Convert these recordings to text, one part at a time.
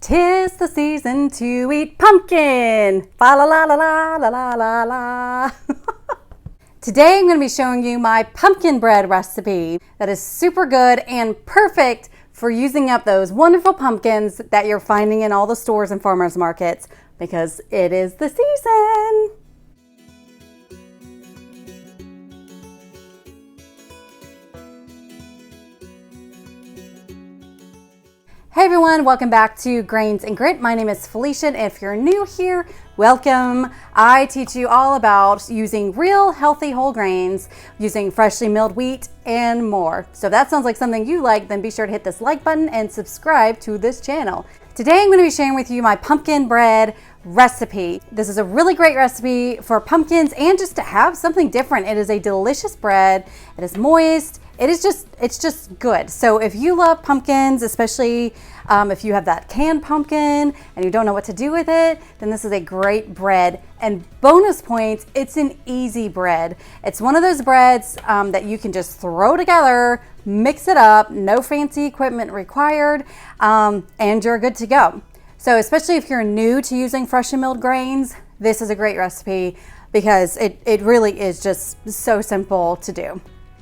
'Tis the season to eat pumpkin. Fa la la la la la la la la. Today I'm going to be showing you my pumpkin bread recipe that is super good and perfect for using up those wonderful pumpkins that you're finding in all the stores and farmers markets because it is the season. Hey everyone, welcome back to Grains and Grit. My name is Felicia, and if you're new here, welcome. I teach you all about using real healthy whole grains, using freshly milled wheat, and more. So if that sounds like something you like, then be sure to hit this like button and subscribe to this channel. Today I'm going to be sharing with you my pumpkin bread recipe. This is a really great recipe for pumpkins and just to have something different. It is a delicious bread. It is moist. It's just good. So if you love pumpkins, especially if you have that canned pumpkin and you don't know what to do with it, then this is a great bread. And bonus points, it's an easy bread. It's one of those breads that you can just throw together, mix it up, no fancy equipment required, and you're good to go. So especially if you're new to using freshly milled grains, this is a great recipe because it really is just so simple to do.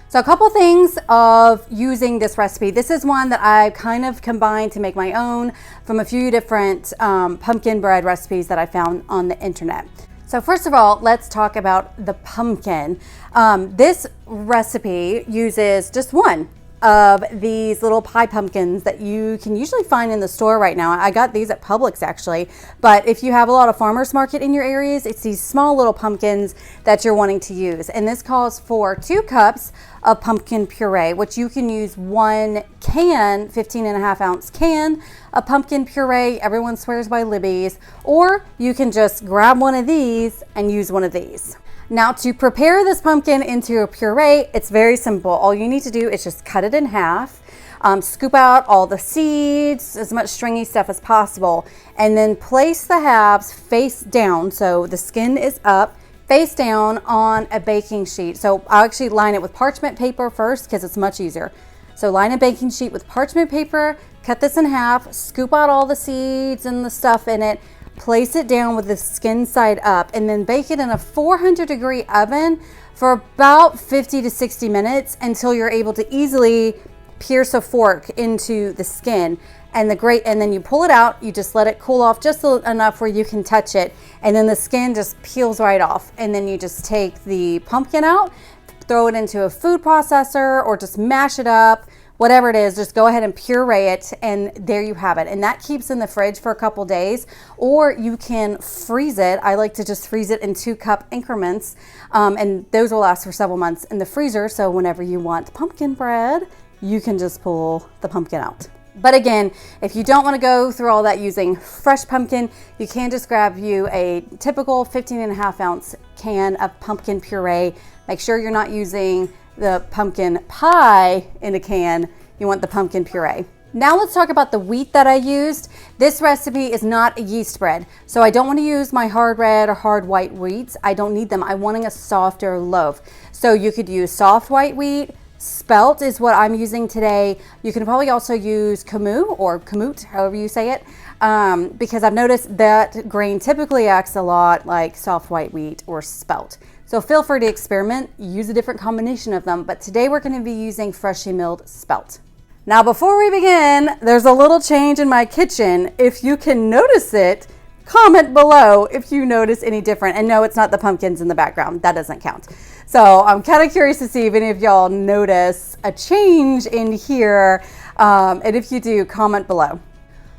So a couple things of using this recipe. This is one that I kind of combined to make my own from a few different pumpkin bread recipes that I found on the internet. So first of all, let's talk about the pumpkin. This recipe uses just one of these little pie pumpkins that you can usually find in the store right now. I got these at Publix actually, but if you have a lot of farmers market in your areas, it's these small little pumpkins that you're wanting to use. And this calls for 2 cups of pumpkin puree, which you can use 1 can, 15.5-ounce can of pumpkin puree. Everyone swears by Libby's, or you can just grab one of these and use one of these. Now to prepare this pumpkin into a puree, it's very simple. All you need to do is just cut it in half, scoop out all the seeds, as much stringy stuff as possible, and then place the halves face down, so the skin is up, face down on a baking sheet. So I'll actually line it with parchment paper first because it's much easier. So line a baking sheet with parchment paper, cut this in half, scoop out all the seeds and the stuff in it, place it down with the skin side up, and then bake it in a 400-degree oven for about 50 to 60 minutes until you're able to easily pierce a fork into the skin. And then you pull it out, you just let it cool off just enough where you can touch it, and then the skin just peels right off. And then you just take the pumpkin out, throw it into a food processor or just mash it up. Whatever it is, just go ahead and puree it, and there you have it. And that keeps in the fridge for a couple days, or you can freeze it. I like to just freeze it in 2-cup increments, and those will last for several months in the freezer. So whenever you want pumpkin bread, you can just pull the pumpkin out. But again, if you don't want to go through all that using fresh pumpkin, you can just grab you a typical 15.5-ounce can of pumpkin puree. Make sure you're not using the pumpkin pie in a can. You want the pumpkin puree. Now let's talk about the wheat that I used. This recipe is not a yeast bread, so I don't want to use my hard red or hard white wheats. I don't need them. I'm wanting a softer loaf. So you could use soft white wheat. Spelt is what I'm using today. You can probably also use kamut, however you say it, because I've noticed that grain typically acts a lot like soft white wheat or spelt. So feel free to experiment, use a different combination of them, but today we're going to be using freshly milled spelt. Now before we begin, there's a little change in my kitchen. If you can notice it, comment below if you notice any different. And no, it's not the pumpkins in the background. That doesn't count. So I'm kind of curious to see if any of y'all notice a change in here. And if you do, comment below.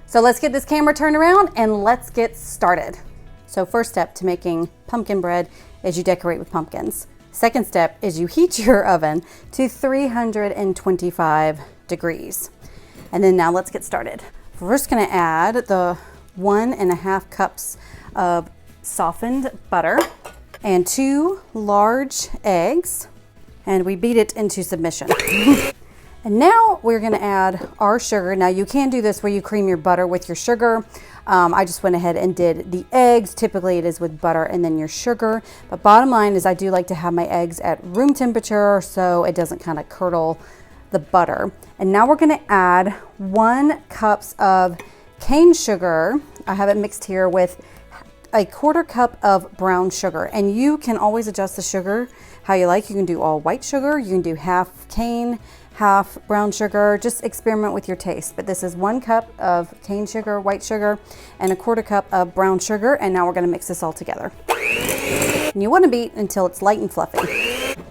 So let's get this camera turned around and let's get started. So first step to making pumpkin bread is you decorate with pumpkins. Second step is you heat your oven to 325 degrees. And then now let's get started. We're just gonna add the 1.5 cups of softened butter and 2 large eggs, and we beat it into submission. And now we're gonna add our sugar. Now you can do this where you cream your butter with your sugar. I just went ahead and did the eggs. Typically it is with butter and then your sugar. But bottom line is I do like to have my eggs at room temperature so it doesn't kind of curdle the butter. And now we're gonna add 1 cup of cane sugar. I have it mixed here with a 1/4 cup of brown sugar, and you can always adjust the sugar how you like. You can do all white sugar, you can do half cane, half brown sugar, just experiment with your taste. But this is 1 cup of cane sugar, white sugar, and a 1/4 cup of brown sugar, and now we're gonna mix this all together. And you wanna beat until it's light and fluffy.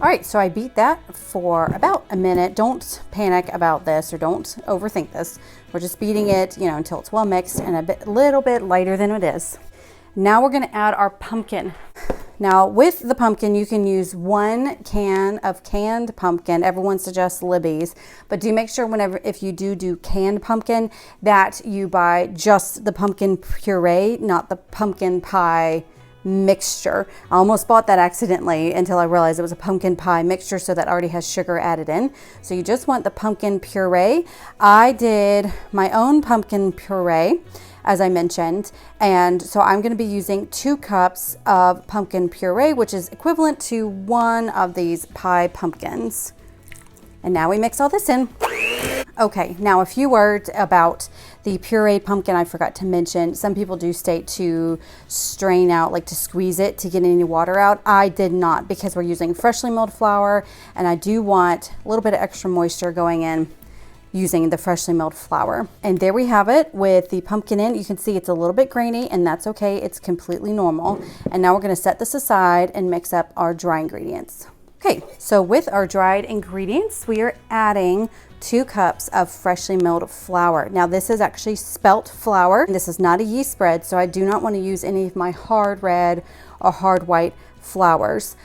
All right, so I beat that for about a minute. Don't panic about this or don't overthink this. We're just beating it, you know, until it's well mixed and a little bit lighter than it is. Now we're gonna add our pumpkin. Now with the pumpkin, you can use 1 can of canned pumpkin. Everyone suggests Libby's, but do make sure if you do canned pumpkin, that you buy just the pumpkin puree, not the pumpkin pie mixture. I almost bought that accidentally until I realized it was a pumpkin pie mixture, so that already has sugar added in. So you just want the pumpkin puree. I did my own pumpkin puree, as I mentioned, and so I'm going to be using 2 cups of pumpkin puree, which is equivalent to 1 of these pie pumpkins. And now we mix all this in. Okay, now a few words about the puree pumpkin I forgot to mention. Some people do state to strain out, like to squeeze it to get any water out. I did not, because we're using freshly milled flour, and I do want a little bit of extra moisture going in using the freshly milled flour. And there we have it with the pumpkin in. You can see it's a little bit grainy, and that's okay. It's completely normal. And now we're gonna set this aside and mix up our dry ingredients. Okay, so with our dried ingredients, we are adding 2 cups of freshly milled flour. Now this is actually Spelt flour. This is not a yeast bread, so I do not want to use any of my hard red or hard white flours.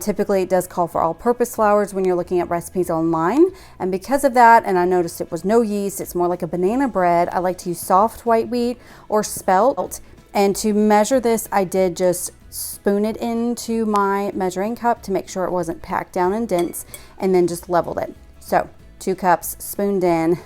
Typically it does call for all-purpose flours when you're looking at recipes online, and because of that, and I noticed it was no yeast, it's more like a banana bread, I like to use soft white wheat or Spelt. And to measure this, I did just spoon it into my measuring cup to make sure it wasn't packed down and dense, and then just leveled it. So 2 cups spooned in,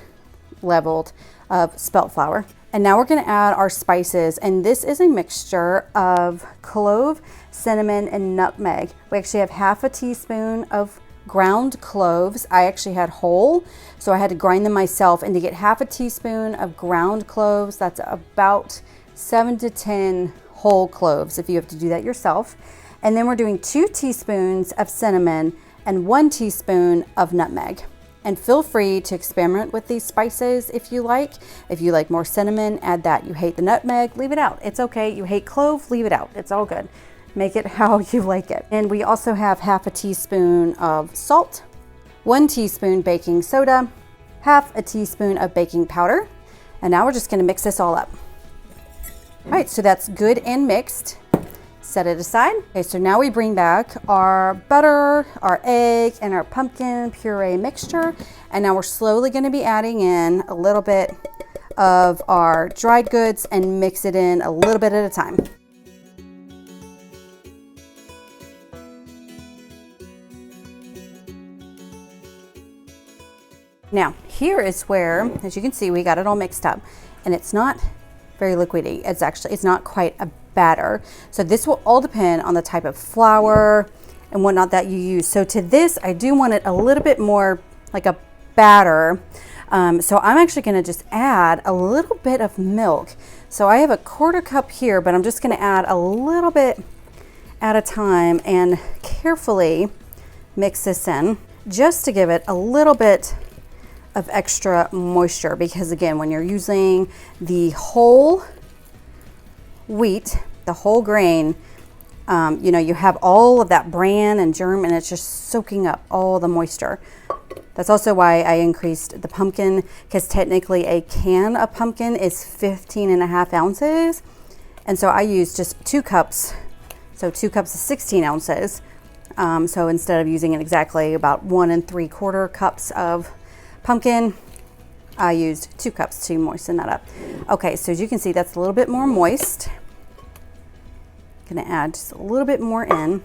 leveled, of Spelt flour. And now we're gonna add our spices, and this is a mixture of clove, cinnamon, and nutmeg. We actually have half a teaspoon of ground cloves. I actually had whole, so I had to grind them myself, and to get half a teaspoon of ground cloves, that's about 7 to 10 whole cloves if you have to do that yourself. And then we're doing 2 teaspoons of cinnamon and 1 teaspoon of nutmeg. And feel free to experiment with these spices if you like. If you like more cinnamon, add that. You hate the nutmeg, leave it out. It's okay. You hate clove, leave it out. It's all good. Make it how you like it. And we also have half a teaspoon of salt, 1 teaspoon baking soda, half a teaspoon of baking powder. And now we're just gonna mix this all up. All right, so that's good and mixed. Set it aside. Okay, so now we bring back our butter, our egg, and our pumpkin puree mixture. And now we're slowly gonna be adding in a little bit of our dried goods and mix it in a little bit at a time. Now, here is where, as you can see, we got it all mixed up, and it's not very liquidy. It's not quite a batter. So this will all depend on the type of flour and whatnot that you use. So to this, I do want it a little bit more like a batter. So I'm actually gonna just add a little bit of milk. So I have a 1/4 cup here, but I'm just gonna add a little bit at a time and carefully mix this in just to give it a little bit of extra moisture, because again, when you're using the whole wheat, the whole grain, you know, you have all of that bran and germ, and it's just soaking up all the moisture. That's also why I increased the pumpkin, because technically a can of pumpkin is 15.5 ounces. And so I used just 2 cups. So 2 cups is 16 ounces. So instead of using it exactly about 1 3/4 cups of pumpkin, I used 2 cups to moisten that up. Okay, so as you can see, that's a little bit more moist. Gonna add just a little bit more in.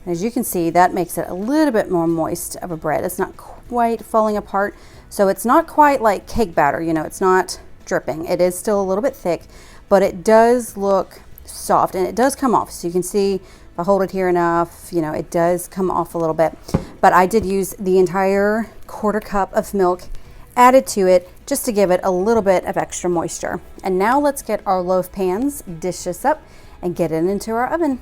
As you can see, that makes it a little bit more moist of a bread. It's not quite falling apart. So it's not quite like cake batter, you know, it's not dripping. It is still a little bit thick, but it does look soft, and it does come off. So you can see if I hold it here enough, you know, it does come off a little bit. But I did use the entire 1/4 cup of milk, added to it just to give it a little bit of extra moisture. And now let's get our loaf pans, dish this up, and get it into our oven.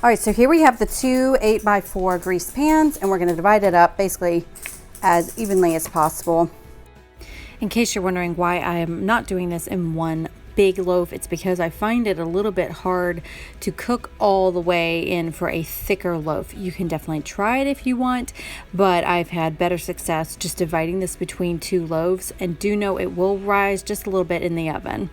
All right, so here we have the two 8x4 greased pans, and we're gonna divide it up basically as evenly as possible. In case you're wondering why I'm not doing this in one big loaf, it's because I find it a little bit hard to cook all the way in for a thicker loaf. You can definitely try it if you want, but I've had better success just dividing this between two loaves, and do know it will rise just a little bit in the oven.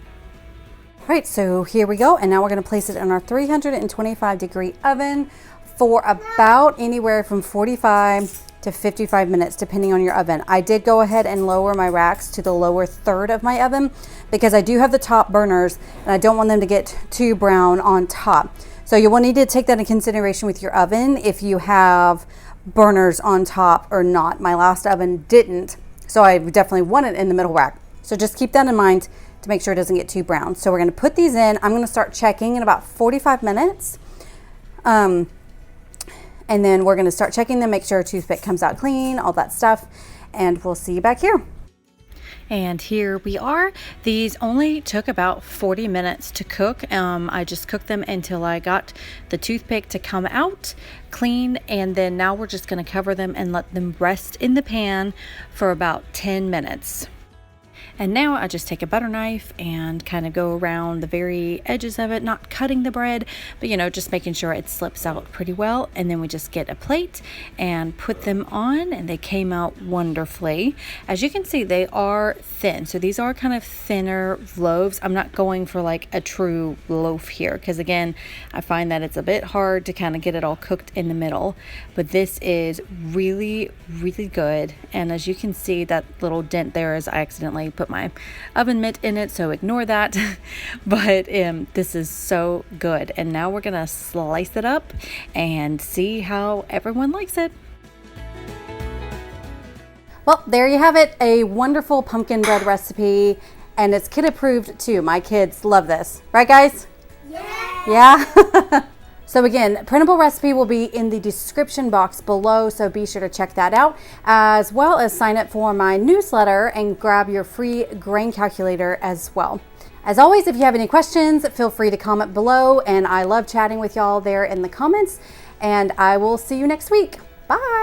All right, so here we go, and now we're going to place it in our 325-degree oven for about anywhere from 45 to 55 minutes, depending on your oven. I did go ahead and lower my racks to the lower third of my oven because I do have the top burners and I don't want them to get too brown on top. So you will need to take that in consideration with your oven if you have burners on top or not. My last oven didn't, so I definitely want it in the middle rack. So just keep that in mind to make sure it doesn't get too brown. So we're gonna put these in. I'm gonna start checking in about 45 minutes. And then we're gonna start checking them, make sure a toothpick comes out clean, all that stuff, and we'll see you back here. And here we are. These only took about 40 minutes to cook. I just cooked them until I got the toothpick to come out clean, and then now we're just gonna cover them and let them rest in the pan for about 10 minutes. And now I just take a butter knife and kind of go around the very edges of it, not cutting the bread, but you know, just making sure it slips out pretty well. And then we just get a plate and put them on, and they came out wonderfully. As you can see, they are thin. So these are kind of thinner loaves. I'm not going for like a true loaf here because again, I find that it's a bit hard to kind of get it all cooked in the middle, but this is really, really good. And as you can see, that little dent there is I accidentally put my oven mitt in it, so ignore that. But this is so good. And now we're gonna slice it up and see how everyone likes it. Well, there you have it, a wonderful pumpkin bread recipe, and it's kid approved too. My kids love this, right guys? Yeah. So again, printable recipe will be in the description box below, so be sure to check that out, as well as sign up for my newsletter and grab your free grain calculator as well. As always, if you have any questions, feel free to comment below, and I love chatting with y'all there in the comments, and I will see you next week. Bye.